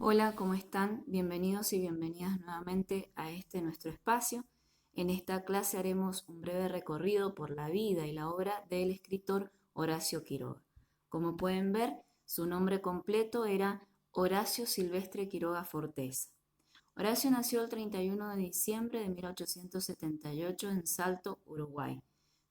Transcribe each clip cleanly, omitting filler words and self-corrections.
Hola, ¿cómo están? Bienvenidos y bienvenidas nuevamente a este nuestro espacio. En esta clase haremos un breve recorrido por la vida y la obra del escritor Horacio Quiroga. Como pueden ver, su nombre completo era Horacio Silvestre Quiroga Forteza. Horacio nació el 31 de diciembre de 1878 en Salto, Uruguay.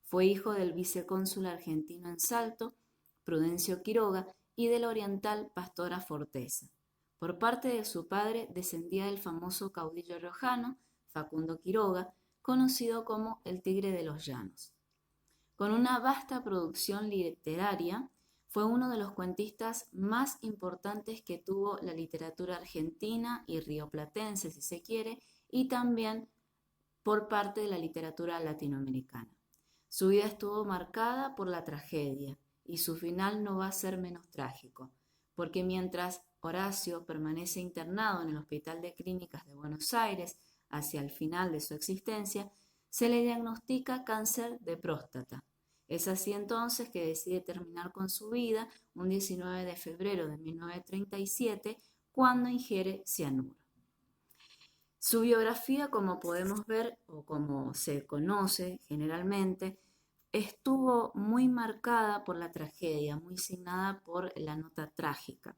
Fue hijo del vicecónsul argentino en Salto, Prudencio Quiroga, y de la oriental Pastora Forteza. Por parte de su padre descendía del famoso caudillo riojano, Facundo Quiroga, conocido como el Tigre de los Llanos. Con una vasta producción literaria, fue uno de los cuentistas más importantes que tuvo la literatura argentina y rioplatense, si se quiere, y también por parte de la literatura latinoamericana. Su vida estuvo marcada por la tragedia y su final no va a ser menos trágico, porque mientras Horacio permanece internado en el Hospital de Clínicas de Buenos Aires hacia el final de su existencia, se le diagnostica cáncer de próstata. Es así entonces que decide terminar con su vida un 19 de febrero de 1937 cuando ingiere cianuro. Su biografía, como podemos ver o como se conoce generalmente, estuvo muy marcada por la tragedia, muy signada por la nota trágica.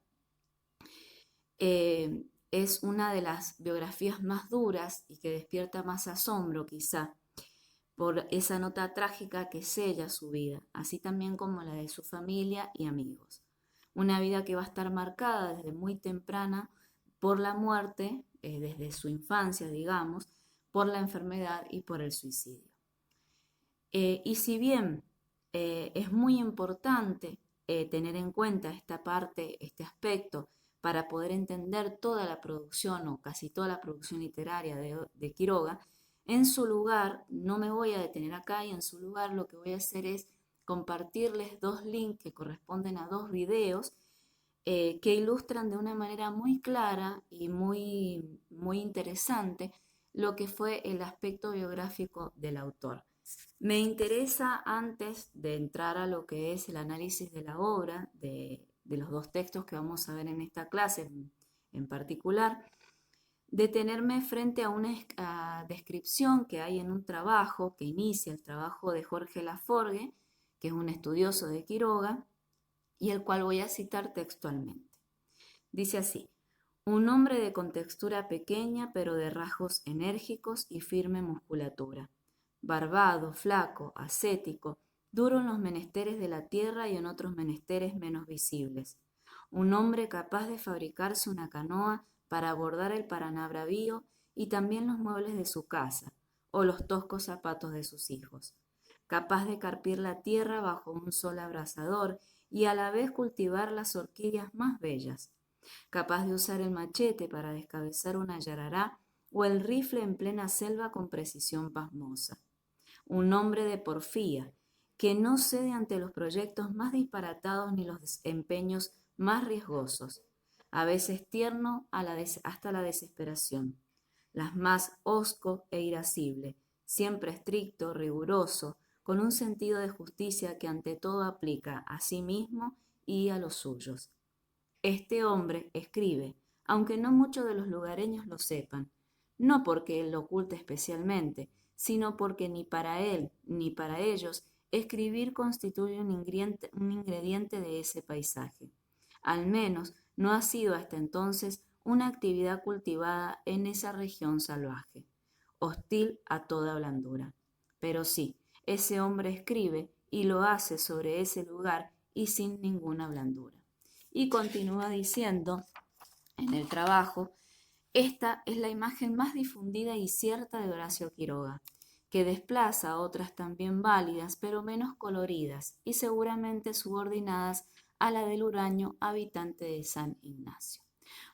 Es una de las biografías más duras y que despierta más asombro quizá por esa nota trágica que sella su vida, así también como la de su familia y amigos. Una vida que va a estar marcada desde muy temprana por la muerte, desde su infancia, digamos, por la enfermedad y por el suicidio. Y si bien es muy importante tener en cuenta esta parte, este aspecto, para poder entender toda la producción o casi toda la producción literaria de Quiroga, en su lugar, no me voy a detener acá y en su lugar lo que voy a hacer es compartirles dos links que corresponden a dos videos que ilustran de una manera muy clara y muy interesante lo que fue el aspecto biográfico del autor. Me interesa, antes de entrar a lo que es el análisis de la obra, de los dos textos que vamos a ver en esta clase en particular, detenerme frente a una descripción que hay en un trabajo que inicia el trabajo de Jorge Laforgue, que es un estudioso de Quiroga, y el cual voy a citar textualmente. Dice así: un hombre de contextura pequeña pero de rasgos enérgicos y firme musculatura, barbado, flaco, ascético, duro en los menesteres de la tierra y en otros menesteres menos visibles. Un hombre capaz de fabricarse una canoa para abordar el Paraná bravío y también los muebles de su casa, o los toscos zapatos de sus hijos. Capaz de carpir la tierra bajo un sol abrasador y a la vez cultivar las orquídeas más bellas. Capaz de usar el machete para descabezar una yarará o el rifle en plena selva con precisión pasmosa. Un hombre de porfía, que no cede ante los proyectos más disparatados ni los empeños más riesgosos, a veces tierno hasta la desesperación, las más hosco e irascible, siempre estricto, riguroso, con un sentido de justicia que ante todo aplica a sí mismo y a los suyos. Este hombre escribe, aunque no muchos de los lugareños lo sepan, no porque él lo oculte especialmente, sino porque ni para él ni para ellos escribir constituye un ingrediente de ese paisaje. Al menos no ha sido hasta entonces una actividad cultivada en esa región salvaje, hostil a toda blandura. Pero sí, ese hombre escribe y lo hace sobre ese lugar y sin ninguna blandura. Y continúa diciendo en el trabajo: esta es la imagen más difundida y cierta de Horacio Quiroga, que desplaza a otras también válidas, pero menos coloridas y seguramente subordinadas a la del huraño habitante de San Ignacio.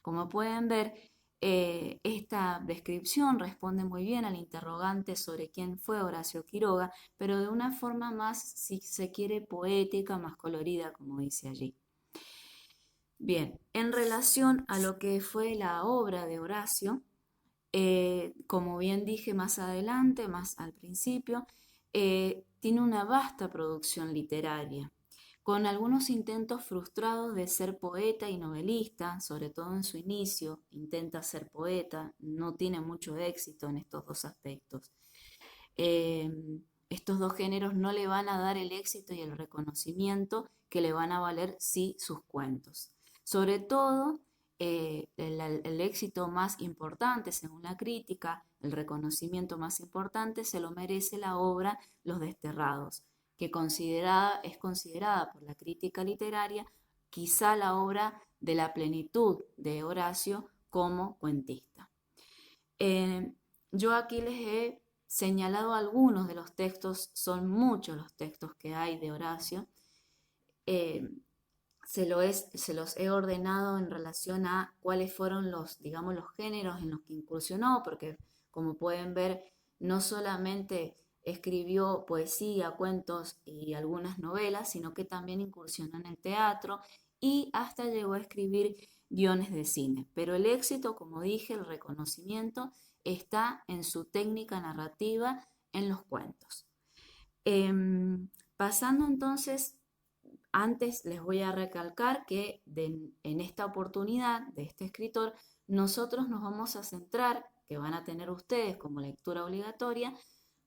Como pueden ver, esta descripción responde muy bien al interrogante sobre quién fue Horacio Quiroga, pero de una forma más, si se quiere, poética, más colorida, como dice allí. Bien, en relación a lo que fue la obra de Horacio, como bien dije más adelante, más al principio, tiene una vasta producción literaria, con algunos intentos frustrados de ser poeta y novelista, sobre todo en su inicio, intenta ser poeta, no tiene mucho éxito en estos dos aspectos. Eh, Estos dos géneros no le van a dar el éxito y el reconocimiento que le van a valer sí sus cuentos. Sobre todo, el éxito más importante, según la crítica, el reconocimiento más importante se lo merece la obra Los Desterrados, que es considerada por la crítica literaria quizá la obra de la plenitud de Horacio como cuentista. Eh, yo aquí les he señalado algunos de los textos, son muchos los textos que hay de Horacio. Eh, se los he ordenado en relación a cuáles fueron los, digamos, los géneros en los que incursionó, porque como pueden ver, no solamente escribió poesía, cuentos y algunas novelas, sino que también incursionó en el teatro y hasta llegó a escribir guiones de cine. Pero el éxito, como dije, el reconocimiento está en su técnica narrativa en los cuentos. Pasando entonces, antes les voy a recalcar que en esta oportunidad de este escritor, nosotros nos vamos a centrar, que van a tener ustedes como lectura obligatoria,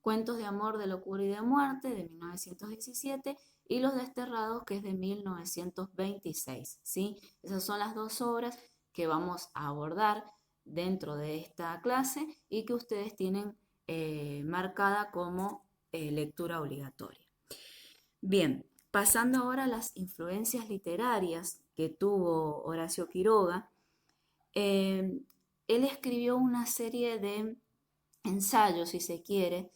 Cuentos de amor, de locura y de muerte de 1917 y Los Desterrados, que es de 1926, ¿sí? Esas son las dos obras que vamos a abordar dentro de esta clase y que ustedes tienen marcada como lectura obligatoria. Bien, pasando ahora a las influencias literarias que tuvo Horacio Quiroga, él escribió una serie de ensayos, si se quiere,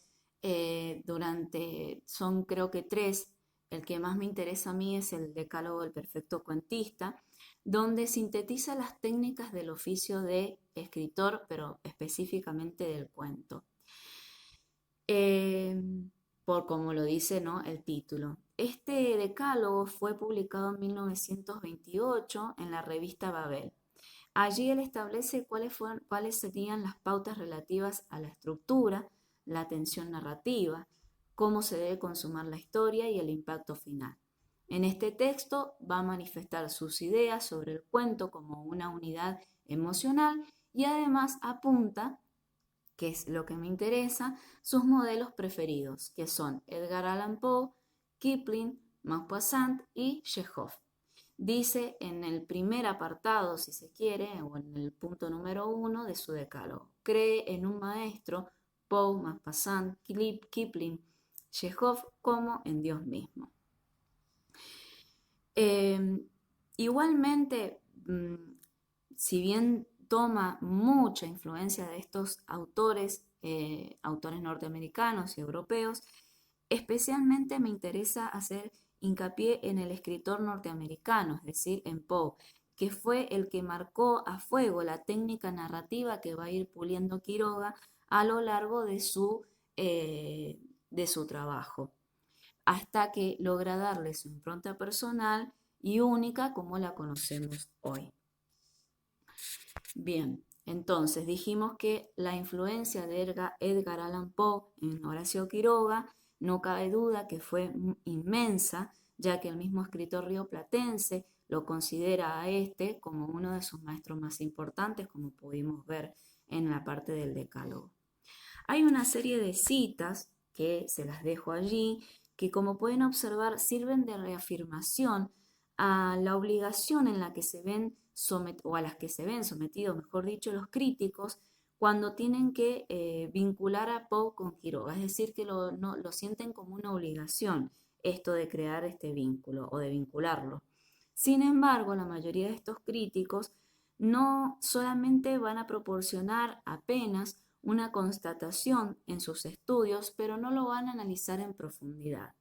son creo que tres. El que más me interesa a mí es el Decálogo del Perfecto Cuentista, donde sintetiza las técnicas del oficio de escritor, pero específicamente del cuento. Eh, por como lo dice, ¿no?, el título. Este decálogo fue publicado en 1928 en la revista Babel. Allí él establece cuáles serían las pautas relativas a la estructura, la tensión narrativa, cómo se debe consumar la historia y el impacto final. En este texto va a manifestar sus ideas sobre el cuento como una unidad emocional y además apunta, que es lo que me interesa, sus modelos preferidos, que son Edgar Allan Poe, Kipling, Maupassant y Chekhov. Dice en el primer apartado, si se quiere, o en el punto número 1 de su decálogo: cree en un maestro, Poe, Maupassant, Kipling, Chekhov, como en Dios mismo. Igualmente, si bien toma mucha influencia de estos autores, autores norteamericanos y europeos, especialmente me interesa hacer hincapié en el escritor norteamericano, es decir, en Poe, que fue el que marcó a fuego la técnica narrativa que va a ir puliendo Quiroga a lo largo de su trabajo, hasta que logra darle su impronta personal y única como la conocemos hoy. Bien, entonces dijimos que la influencia de Edgar Allan Poe en Horacio Quiroga no cabe duda que fue inmensa, ya que el mismo escritor rioplatense lo considera a este como uno de sus maestros más importantes, como pudimos ver en la parte del decálogo. Hay una serie de citas que se las dejo allí, que como pueden observar sirven de reafirmación a la obligación en la que se ven o a las que se ven sometidos, mejor dicho, los críticos cuando tienen que vincular a Poe con Quiroga, es decir, que lo sienten como una obligación esto de crear este vínculo o de vincularlo. Sin embargo, la mayoría de estos críticos no solamente van a proporcionar apenas una constatación en sus estudios, pero no lo van a analizar en profundidad.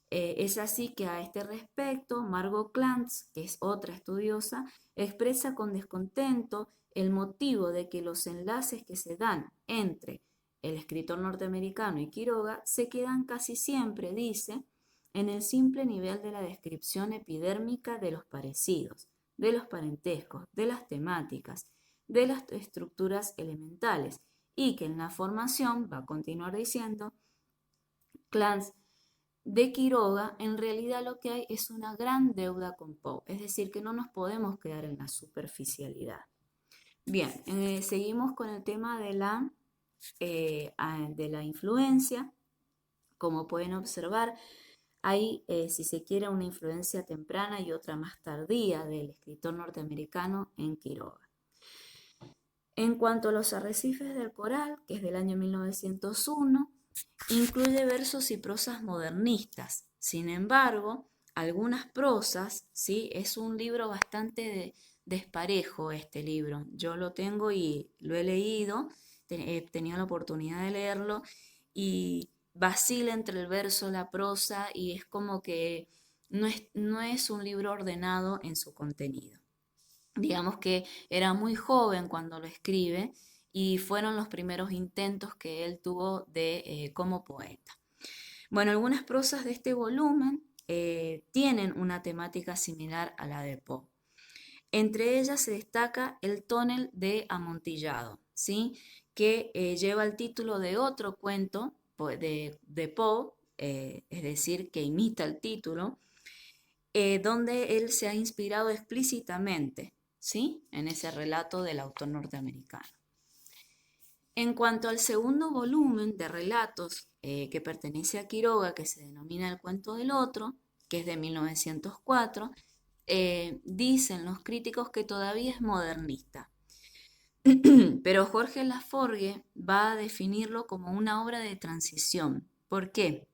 Es así que a este respecto, Margot Glantz, que es otra estudiosa, expresa con descontento el motivo de que los enlaces que se dan entre el escritor norteamericano y Quiroga se quedan casi siempre, dice, en el simple nivel de la descripción epidérmica de los parecidos, de los parentescos, de las temáticas, de las estructuras elementales, y que en la formación, va a continuar diciendo, Glantz, de Quiroga, en realidad lo que hay es una gran deuda con Poe, es decir, que no nos podemos quedar en la superficialidad. Bien, seguimos con el tema de la influencia. Como pueden observar, hay, si se quiere, una influencia temprana y otra más tardía del escritor norteamericano en Quiroga. En cuanto a los arrecifes del coral, que es del año 1901, incluye versos y prosas modernistas. Sin embargo, algunas prosas, ¿sí? Es un libro bastante desparejo este libro. Yo lo tengo y lo he leído, he tenido la oportunidad de leerlo y vacila entre el verso, la prosa y es como que no es un libro ordenado en su contenido. Digamos que era muy joven cuando lo escribe y fueron los primeros intentos que él tuvo como poeta. Bueno, algunas prosas de este volumen tienen una temática similar a la de Poe. Entre ellas se destaca el tonel de Amontillado, ¿sí? Que lleva el título de otro cuento de Poe, es decir, que imita el título, donde él se ha inspirado explícitamente, ¿sí? En ese relato del autor norteamericano. En cuanto al segundo volumen de relatos que pertenece a Quiroga, que se denomina El cuento del otro, que es de 1904, dicen los críticos que todavía es modernista. Pero Jorge Laforgue va a definirlo como una obra de transición. ¿Por qué?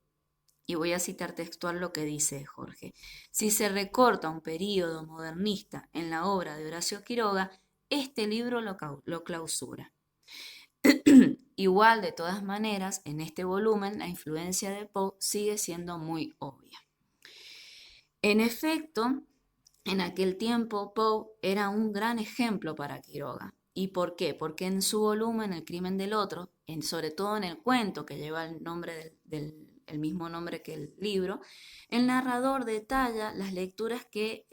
Y voy a citar textual lo que dice Jorge. Si se recorta un período modernista en la obra de Horacio Quiroga, este libro lo clausura. Igual, de todas maneras, en este volumen la influencia de Poe sigue siendo muy obvia. En efecto, en aquel tiempo Poe era un gran ejemplo para Quiroga. ¿Y por qué? Porque en su volumen El crimen del otro, sobre todo en el cuento que lleva el nombre el mismo nombre que el libro, el narrador detalla las lecturas que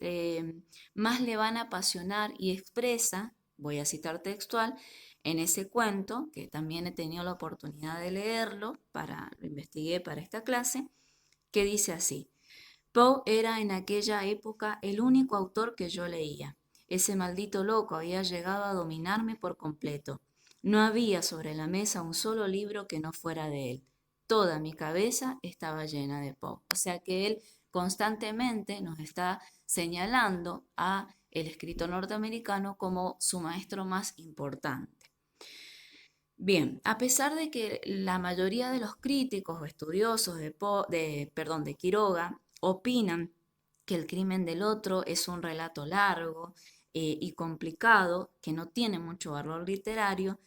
más le van a apasionar y expresa, voy a citar textual, en ese cuento, que también he tenido la oportunidad de leerlo, lo investigué para esta clase, que dice así: Poe era en aquella época el único autor que yo leía. Ese maldito loco había llegado a dominarme por completo. No había sobre la mesa un solo libro que no fuera de él. Toda mi cabeza estaba llena de Poe. O sea que él constantemente nos está señalando a el escritor norteamericano como su maestro más importante. Bien, a pesar de que la mayoría de los críticos o estudiosos de Quiroga opinan que El crimen del otro es un relato largo y complicado, que no tiene mucho valor literario,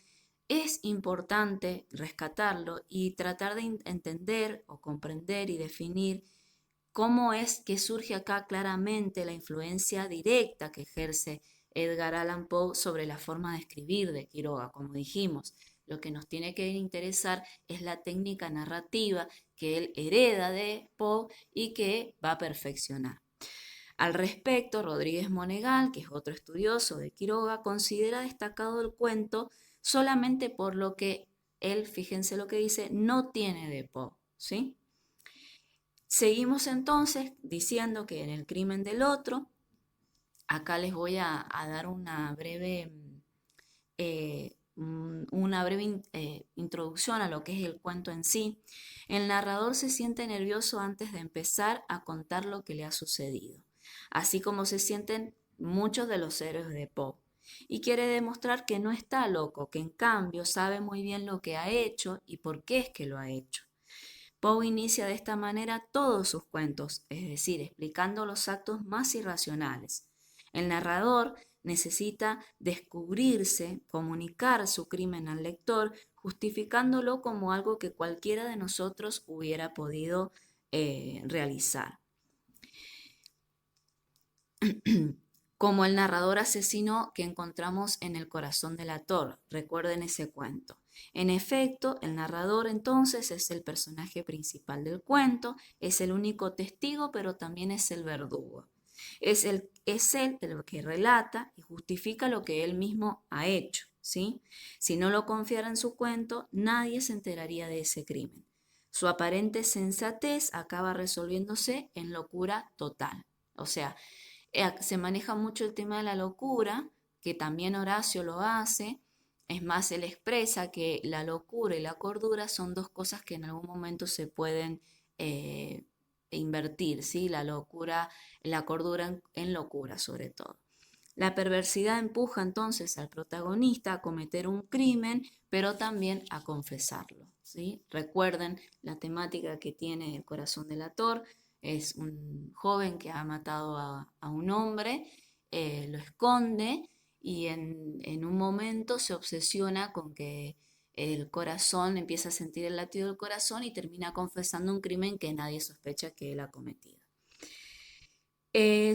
es importante rescatarlo y tratar de entender o comprender y definir cómo es que surge acá claramente la influencia directa que ejerce Edgar Allan Poe sobre la forma de escribir de Quiroga, como dijimos. Lo que nos tiene que interesar es la técnica narrativa que él hereda de Poe y que va a perfeccionar. Al respecto, Rodríguez Monegal, que es otro estudioso de Quiroga, considera destacado el cuento solamente por lo que él, fíjense lo que dice, no tiene de Poe, ¿sí? Seguimos entonces diciendo que en El crimen del otro, acá les voy a dar una breve introducción a lo que es el cuento en sí. El narrador se siente nervioso antes de empezar a contar lo que le ha sucedido, así como se sienten muchos de los héroes de Poe, y quiere demostrar que no está loco, que en cambio sabe muy bien lo que ha hecho y por qué es que lo ha hecho. Poe inicia de esta manera todos sus cuentos, es decir, explicando los actos más irracionales. El narrador necesita descubrirse, comunicar su crimen al lector, justificándolo como algo que cualquiera de nosotros hubiera podido realizar. Como el narrador asesino que encontramos en El corazón del actor, recuerden ese cuento. En efecto, el narrador entonces es el personaje principal del cuento, es el único testigo, pero también es el verdugo. Es él el que relata y justifica lo que él mismo ha hecho, ¿sí? Si no lo confiara en su cuento, nadie se enteraría de ese crimen. Su aparente sensatez acaba resolviéndose en locura total. O sea, se maneja mucho el tema de la locura, que también Horacio lo hace. Es más, él expresa que la locura y la cordura son dos cosas que en algún momento se pueden eh, invertir, ¿sí? La cordura en locura sobre todo. La perversidad empuja entonces al protagonista a cometer un crimen, pero también a confesarlo, ¿sí? Recuerden la temática que tiene El corazón delator. Es un joven que ha matado a un hombre, lo esconde y en un momento se obsesiona con que el corazón empieza a sentir el latido del corazón y termina confesando un crimen que nadie sospecha que él ha cometido.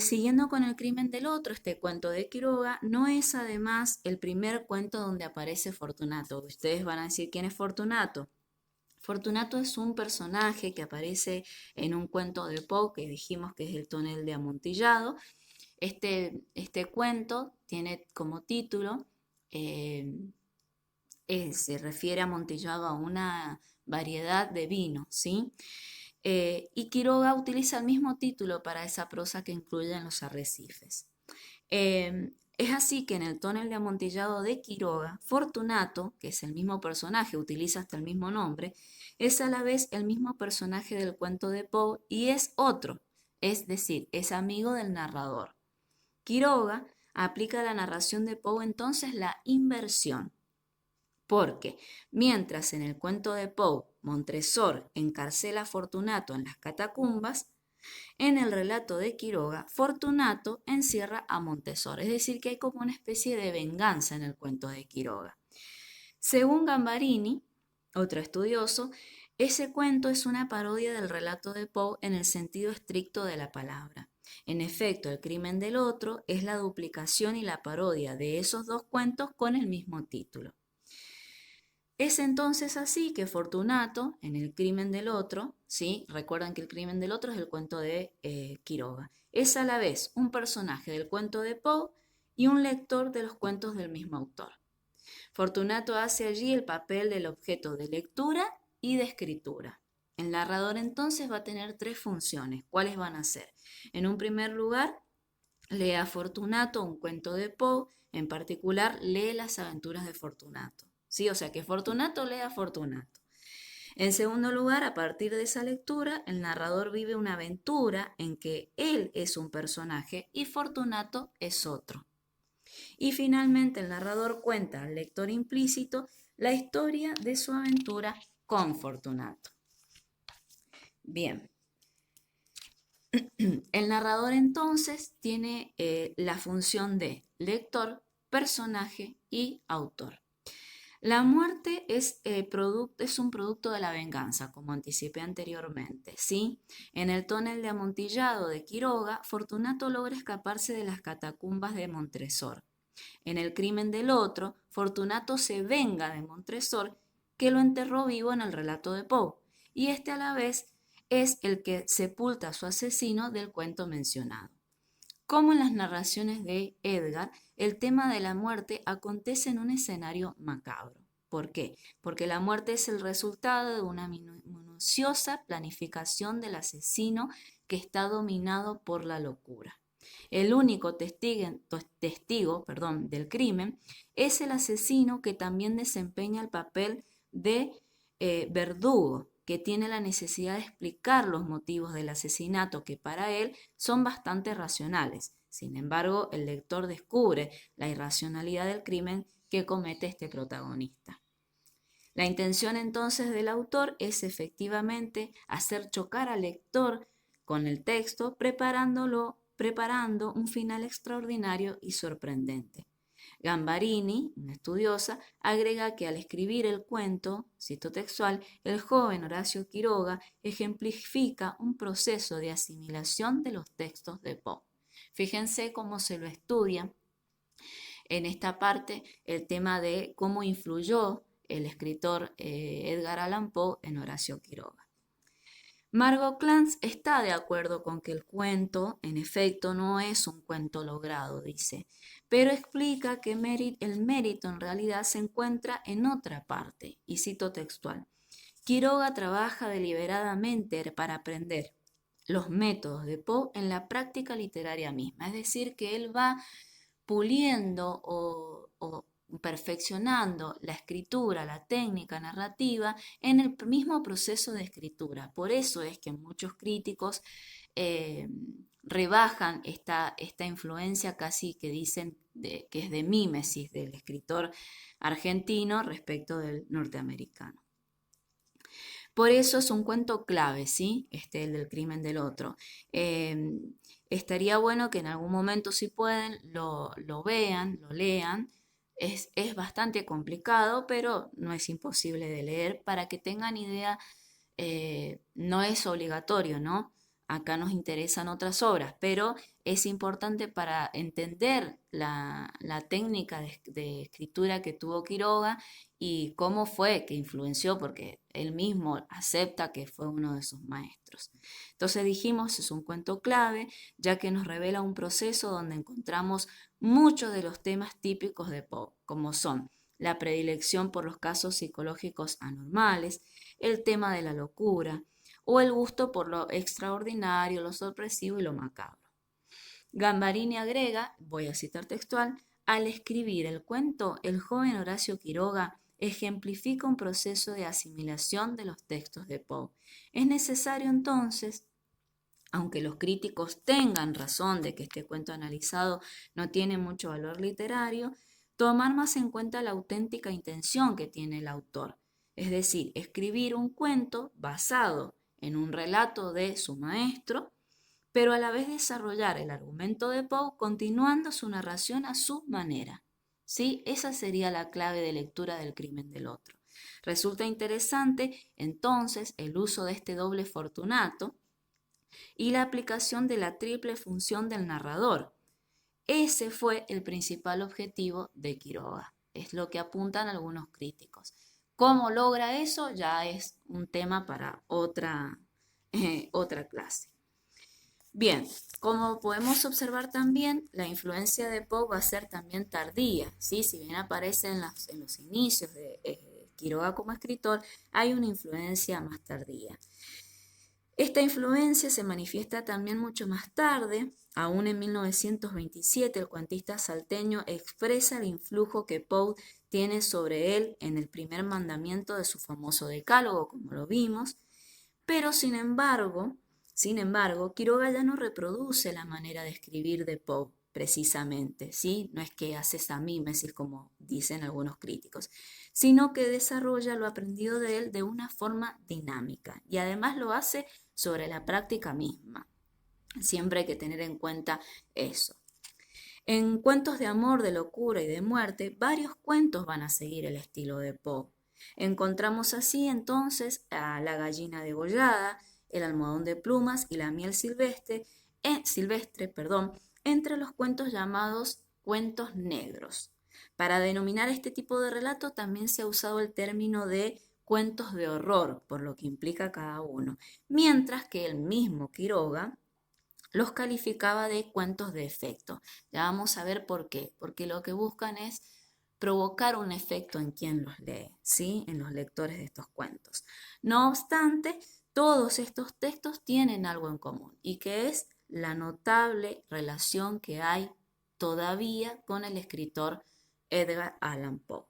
Siguiendo con el crimen del otro, este cuento de Quiroga no es además el primer cuento donde aparece Fortunato. Ustedes van a decir, ¿quién es Fortunato? Fortunato es un personaje que aparece en un cuento de Poe que dijimos que es El tonel de Amontillado. Este cuento tiene como título, eh, se refiere a Amontillado a una variedad de vino, ¿sí? Y Quiroga utiliza el mismo título para esa prosa que incluye en Los Arrecifes. Es así que en el tonel de Amontillado de Quiroga, Fortunato, que es el mismo personaje, utiliza hasta el mismo nombre, es a la vez el mismo personaje del cuento de Poe y es otro, es decir, es amigo del narrador. Quiroga aplica a la narración de Poe entonces la inversión, porque mientras en el cuento de Poe Montresor encarcela a Fortunato en las catacumbas, en el relato de Quiroga, Fortunato encierra a Montesor, es decir, que hay como una especie de venganza en el cuento de Quiroga. Según Gambarini, otro estudioso, ese cuento es una parodia del relato de Poe en el sentido estricto de la palabra. En efecto, El crimen del otro es la duplicación y la parodia de esos dos cuentos con el mismo título. Es entonces así que Fortunato, en El crimen del otro, ¿sí? Recuerdan que El crimen del otro es el cuento de Quiroga, es a la vez un personaje del cuento de Poe y un lector de los cuentos del mismo autor. Fortunato hace allí el papel del objeto de lectura y de escritura. El narrador entonces va a tener tres funciones. ¿Cuáles van a ser? En un primer lugar, lee a Fortunato un cuento de Poe, en particular lee las aventuras de Fortunato. ¿Sí? O sea que Fortunato lee a Fortunato. En segundo lugar, a partir de esa lectura, el narrador vive una aventura en que él es un personaje y Fortunato es otro. Y finalmente, el narrador cuenta al lector implícito la historia de su aventura con Fortunato. Bien. El narrador entonces tiene la función de lector, personaje y autor. La muerte es un producto de la venganza, como anticipé anteriormente, ¿sí? En el tonel de Amontillado de Quiroga, Fortunato logra escaparse de las catacumbas de Montresor. En el crimen del otro, Fortunato se venga de Montresor, que lo enterró vivo en el relato de Poe, y este a la vez es el que sepulta a su asesino del cuento mencionado. Como en las narraciones de Edgar, el tema de la muerte acontece en un escenario macabro. ¿Por qué? Porque la muerte es el resultado de una minuciosa planificación del asesino que está dominado por la locura. El único testigo del crimen es el asesino, que también desempeña el papel de verdugo, que tiene la necesidad de explicar los motivos del asesinato, que para él son bastante racionales. Sin embargo, el lector descubre la irracionalidad del crimen que comete este protagonista. La intención entonces del autor es efectivamente hacer chocar al lector con el texto, preparando un final extraordinario y sorprendente. Gambarini, una estudiosa, agrega que al escribir el cuento, cito textual, el joven Horacio Quiroga ejemplifica un proceso de asimilación de los textos de Poe. Fíjense cómo se lo estudia en esta parte el tema de cómo influyó el escritor Edgar Allan Poe en Horacio Quiroga. Margot Glantz está de acuerdo con que el cuento, en efecto, no es un cuento logrado, dice, pero explica que el mérito en realidad se encuentra en otra parte, y cito textual. Quiroga trabaja deliberadamente para aprender los métodos de Poe en la práctica literaria misma, es decir, que él va puliendo o perfeccionando la escritura, la técnica narrativa en el mismo proceso de escritura. Por eso es que muchos críticos eh, rebajan esta influencia casi que dicen que es de mímesis del escritor argentino respecto del norteamericano. Por eso es un cuento clave, ¿sí? El del crimen del otro. Eh, Estaría bueno que en algún momento, si pueden, lo vean, lo lean. Es bastante complicado, pero no es imposible de leer para que tengan idea. No es obligatorio, ¿no? Acá nos interesan otras obras, pero es importante para entender la técnica de escritura que tuvo Quiroga y cómo fue que influenció, porque él mismo acepta que fue uno de sus maestros. Entonces dijimos, es un cuento clave, ya que nos revela un proceso donde encontramos muchos de los temas típicos de Poe, como son la predilección por los casos psicológicos anormales, el tema de la locura o el gusto por lo extraordinario, lo sorpresivo y lo macabro. Gambarini agrega, voy a citar textual, al escribir el cuento, el joven Horacio Quiroga ejemplifica un proceso de asimilación de los textos de Poe. Es necesario entonces, aunque los críticos tengan razón de que este cuento analizado no tiene mucho valor literario, tomar más en cuenta la auténtica intención que tiene el autor, es decir, escribir un cuento basado en un relato de su maestro, pero a la vez desarrollar el argumento de Poe continuando su narración a su manera. ¿Sí? Esa sería la clave de lectura del crimen del otro. Resulta interesante entonces el uso de este doble fortunato y la aplicación de la triple función del narrador. Ese fue el principal objetivo de Quiroga, es lo que apuntan algunos críticos. ¿Cómo logra eso? Ya es un tema para otra clase. Bien, como podemos observar también, la influencia de Poe va a ser también tardía, ¿sí? Si bien aparece en los inicios de Quiroga como escritor, hay una influencia más tardía. Esta influencia se manifiesta también mucho más tarde. Aún en 1927, el cuentista salteño expresa el influjo que Poe tiene sobre él en el primer mandamiento de su famoso decálogo, como lo vimos, pero sin embargo, Quiroga ya no reproduce la manera de escribir de Poe, precisamente, ¿sí? No es que hace esa mímesis como dicen algunos críticos, sino que desarrolla lo aprendido de él de una forma dinámica y además lo hace sobre la práctica misma. Siempre hay que tener en cuenta eso. En Cuentos de amor, de locura y de muerte, varios cuentos van a seguir el estilo de Poe. Encontramos así entonces a La gallina degollada, El almohadón de plumas y La miel silvestre, entre los cuentos llamados cuentos negros. Para denominar este tipo de relato también se ha usado el término de cuentos de horror, por lo que implica cada uno, mientras que el mismo Quiroga los calificaba de cuentos de efecto. Ya vamos a ver por qué, porque lo que buscan es provocar un efecto en quien los lee, ¿sí? En los lectores de estos cuentos. No obstante, todos estos textos tienen algo en común y que es la notable relación que hay todavía con el escritor Edgar Allan Poe.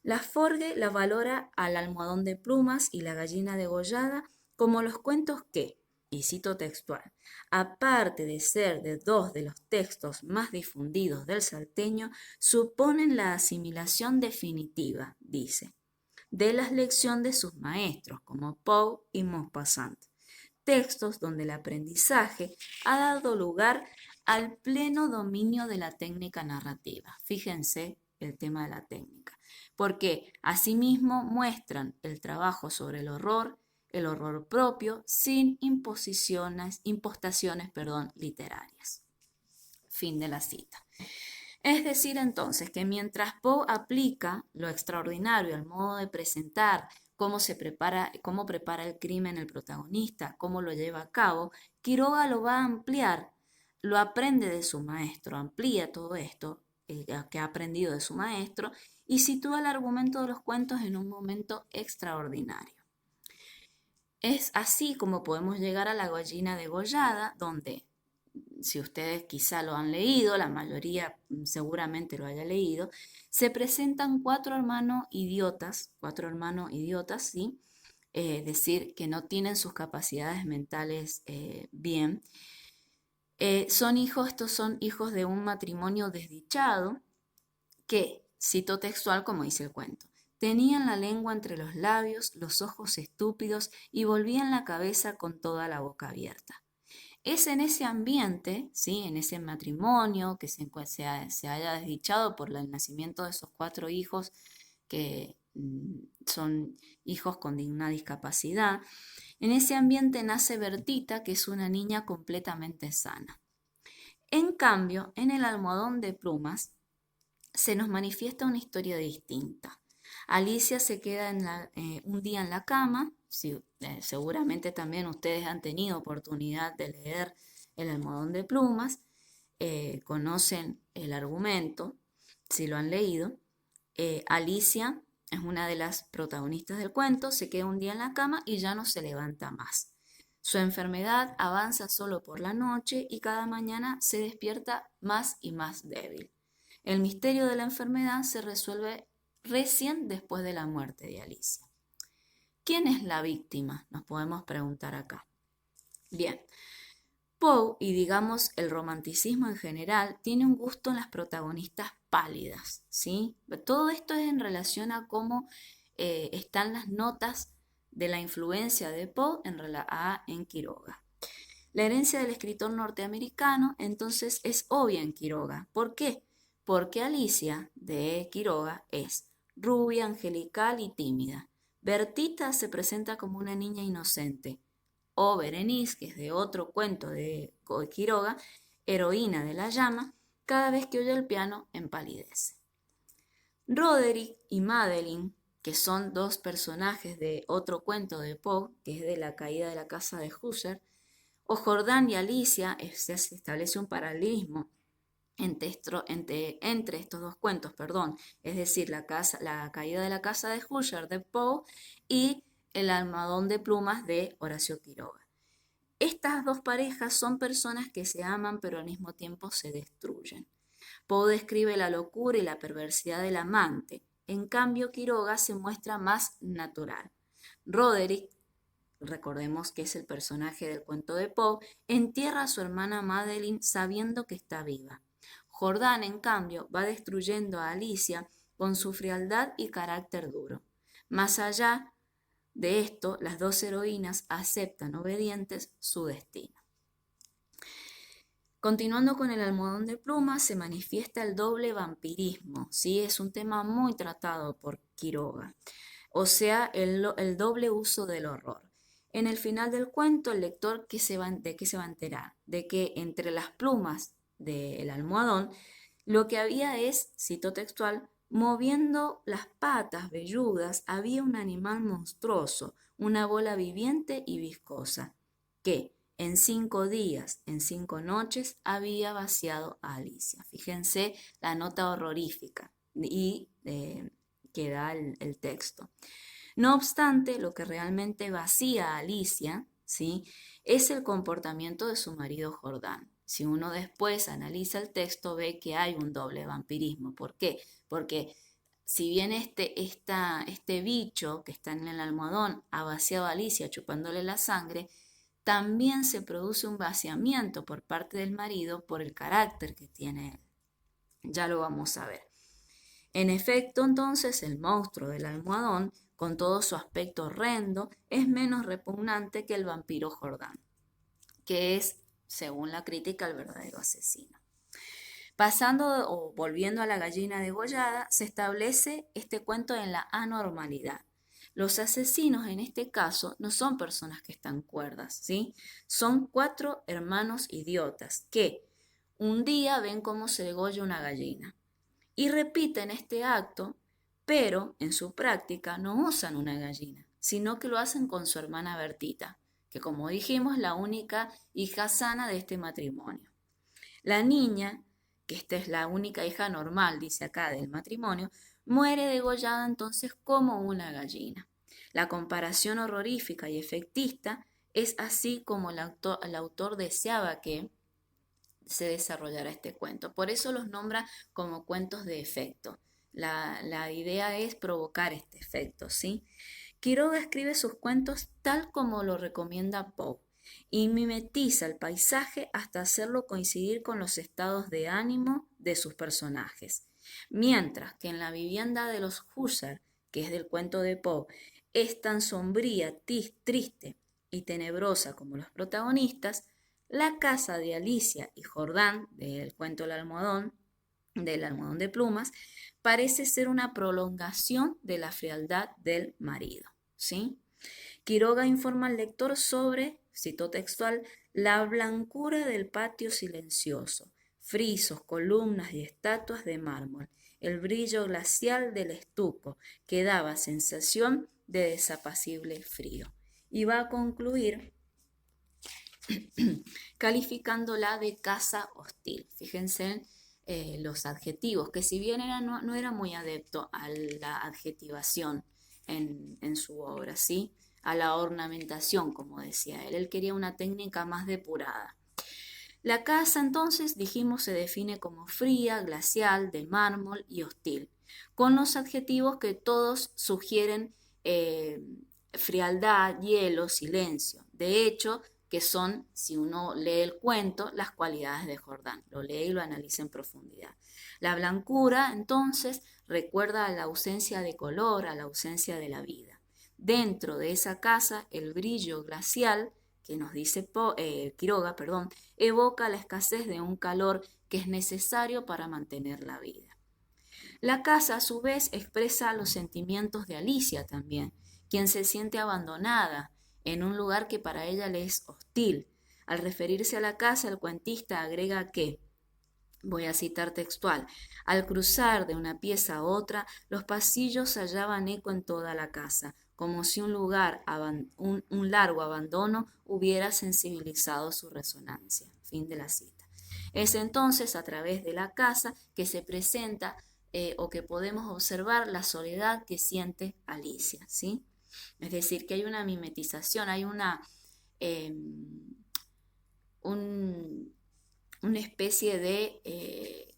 La Forge la valora al almohadón de plumas y la gallina degollada como los cuentos que, y cito textual, aparte de ser de dos de los textos más difundidos del salteño, suponen la asimilación definitiva, dice, de las lecciones de sus maestros como Poe y Maupassant, textos donde el aprendizaje ha dado lugar al pleno dominio de la técnica narrativa. Fíjense el tema de la técnica, porque asimismo muestran el trabajo sobre el horror propio, sin impostaciones literarias. Fin de la cita. Es decir, entonces, que mientras Poe aplica lo extraordinario al modo de presentar cómo prepara el crimen el protagonista, cómo lo lleva a cabo, Quiroga lo va a ampliar, lo aprende de su maestro, amplía todo esto que ha aprendido de su maestro y sitúa el argumento de los cuentos en un momento extraordinario. Es así como podemos llegar a la gallina degollada, donde, si ustedes quizá lo han leído, la mayoría seguramente lo haya leído, se presentan cuatro hermanos idiotas, ¿sí? Es decir, que no tienen sus capacidades mentales bien. Estos son hijos de un matrimonio desdichado que, cito textual como dice el cuento, tenían la lengua entre los labios, los ojos estúpidos y volvían la cabeza con toda la boca abierta. Es en ese ambiente, ¿sí? En ese matrimonio que se haya desdichado por el nacimiento de esos cuatro hijos que son hijos con una discapacidad. En ese ambiente nace Bertita, que es una niña completamente sana. En cambio, en el almohadón de plumas se nos manifiesta una historia distinta. Alicia se queda un día en la cama, seguramente también ustedes han tenido oportunidad de leer El almohadón de plumas, conocen el argumento, si lo han leído. Alicia es una de las protagonistas del cuento, se queda un día en la cama y ya no se levanta más. Su enfermedad avanza solo por la noche y cada mañana se despierta más y más débil. El misterio de la enfermedad se resuelve recién después de la muerte de Alicia. ¿Quién es la víctima? Nos podemos preguntar acá. Bien, Poe, y digamos el romanticismo en general, tiene un gusto en las protagonistas pálidas, ¿sí? Todo esto es en relación a cómo están las notas de la influencia de Poe en Quiroga. La herencia del escritor norteamericano entonces es obvia en Quiroga. ¿Por qué? Porque Alicia de Quiroga es rubia, angelical y tímida. Bertita se presenta como una niña inocente. O Berenice, que es de otro cuento de Quiroga, heroína de la llama, cada vez que oye el piano empalidece. Roderick y Madeline, que son dos personajes de otro cuento de Poe, que es de la caída de la casa de Usher, o Jordán y Alicia, se establece un paralelismo entre estos dos cuentos, perdón, es decir, la caída de la casa de Usher de Poe y El almohadón de plumas de Horacio Quiroga. Estas dos parejas son personas que se aman pero al mismo tiempo se destruyen. Poe describe la locura y la perversidad del amante, en cambio Quiroga se muestra más natural. Roderick, recordemos que es el personaje del cuento de Poe, entierra a su hermana Madeline sabiendo que está viva. Jordán, en cambio, va destruyendo a Alicia con su frialdad y carácter duro. Más allá de esto, las dos heroínas aceptan obedientes su destino. Continuando con el almohadón de plumas, se manifiesta el doble vampirismo, ¿sí? Es un tema muy tratado por Quiroga, o sea, el doble uso del horror. En el final del cuento, el lector ¿de qué se va a enterar? De que entre las plumas del almohadón, lo que había es, cito textual, moviendo las patas velludas, había un animal monstruoso, una bola viviente y viscosa, que en 5 días, en 5 noches, había vaciado a Alicia. Fíjense la nota horrorífica y que da el texto. No obstante, lo que realmente vacía a Alicia, ¿sí?, es el comportamiento de su marido Jordán. Si uno después analiza el texto, ve que hay un doble vampirismo. ¿Por qué? Porque si bien este bicho que está en el almohadón ha vaciado a Alicia chupándole la sangre, también se produce un vaciamiento por parte del marido por el carácter que tiene él. Ya lo vamos a ver. En efecto, entonces, el monstruo del almohadón, con todo su aspecto horrendo, es menos repugnante que el vampiro Jordán, que es, según la crítica, el verdadero asesino. Pasando o volviendo a la gallina degollada, se establece este cuento en la anormalidad. Los asesinos en este caso no son personas que están cuerdas, ¿sí? Son 4 hermanos idiotas que un día ven cómo se degolla una gallina y repiten este acto, pero en su práctica no usan una gallina, sino que lo hacen con su hermana Bertita, que como dijimos es la única hija sana de este matrimonio. La niña, que esta es la única hija normal, dice acá, del matrimonio, muere degollada entonces como una gallina. La comparación horrorífica y efectista es así como el autor deseaba que se desarrollara este cuento. Por eso los nombra como cuentos de efecto. La idea es provocar este efecto, ¿sí? Quiroga escribe sus cuentos tal como lo recomienda Poe y mimetiza el paisaje hasta hacerlo coincidir con los estados de ánimo de sus personajes. Mientras que en la vivienda de los Husser, que es del cuento de Poe, es tan sombría, triste y tenebrosa como los protagonistas, la casa de Alicia y Jordán, del cuento del almohadón de plumas, parece ser una prolongación de la frialdad del marido, ¿sí? Quiroga informa al lector sobre, cito textual, la blancura del patio silencioso, frisos, columnas y estatuas de mármol, el brillo glacial del estuco que daba sensación de desapacible frío. Y va a concluir calificándola de casa hostil. Fíjense los adjetivos, que si bien no era muy adepto a la adjetivación en su obra, ¿sí? A la ornamentación, como decía él. Él quería una técnica más depurada. La casa, entonces, dijimos, se define como fría, glacial, de mármol y hostil, con los adjetivos que todos sugieren frialdad, hielo, silencio. De hecho, que son, si uno lee el cuento, las cualidades de Jordán. Lo lee y lo analiza en profundidad. La blancura, entonces, recuerda a la ausencia de color, a la ausencia de la vida. Dentro de esa casa, el brillo glacial, que nos dice Quiroga, evoca la escasez de un calor que es necesario para mantener la vida. La casa, a su vez, expresa los sentimientos de Alicia también, quien se siente abandonada en un lugar que para ella le es hostil. Al referirse a la casa, el cuentista agrega que, voy a citar textual, al cruzar de una pieza a otra, los pasillos hallaban eco en toda la casa, como si un largo abandono hubiera sensibilizado su resonancia. Fin de la cita. Es entonces a través de la casa que se presenta o que podemos observar la soledad que siente Alicia, ¿sí? Es decir, que hay una mimetización, hay una especie de,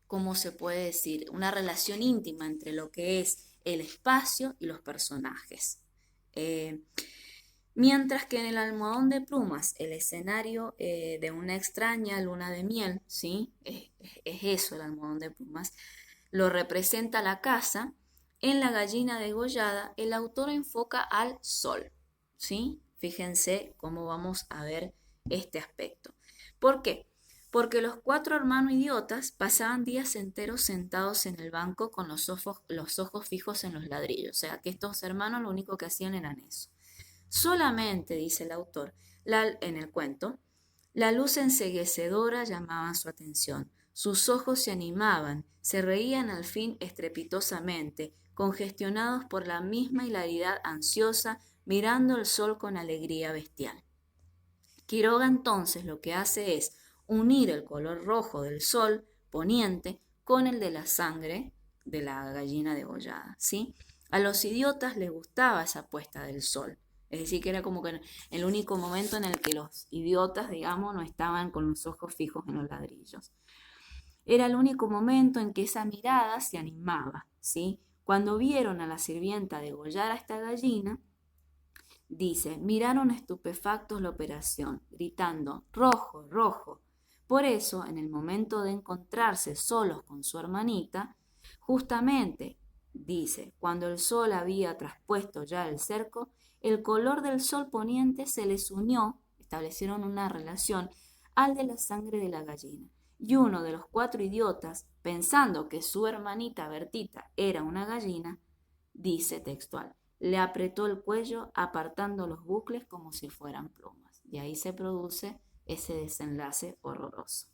¿cómo se puede decir? Una relación íntima entre lo que es el espacio y los personajes. Mientras que en el almohadón de plumas, el escenario de una extraña luna de miel, ¿sí? Es eso el almohadón de plumas, lo representa la casa. En la gallina degollada, el autor enfoca al sol, ¿sí? Fíjense cómo vamos a ver este aspecto. ¿Por qué? Porque los 4 hermanos idiotas pasaban días enteros sentados en el banco con los ojos fijos en los ladrillos. O sea, que estos hermanos lo único que hacían eran eso. Solamente, dice el autor, en el cuento, la luz enceguecedora llamaba su atención. Sus ojos se animaban, se reían al fin estrepitosamente, congestionados por la misma hilaridad ansiosa, mirando el sol con alegría bestial. Quiroga entonces lo que hace es unir el color rojo del sol poniente con el de la sangre de la gallina degollada, ¿sí? A los idiotas les gustaba esa puesta del sol. Es decir, que era como que el único momento en el que los idiotas, digamos, no estaban con los ojos fijos en los ladrillos. Era el único momento en que esa mirada se animaba, ¿sí? Cuando vieron a la sirvienta degollar a esta gallina, dice, miraron estupefactos la operación, gritando, rojo, rojo. Por eso, en el momento de encontrarse solos con su hermanita, justamente, dice, cuando el sol había traspuesto ya el cerco, el color del sol poniente se les unió, establecieron una relación, al de la sangre de la gallina. Y uno de los 4 idiotas, pensando que su hermanita Bertita era una gallina, dice textual, le apretó el cuello apartando los bucles como si fueran plumas. Y ahí se produce ese desenlace horroroso.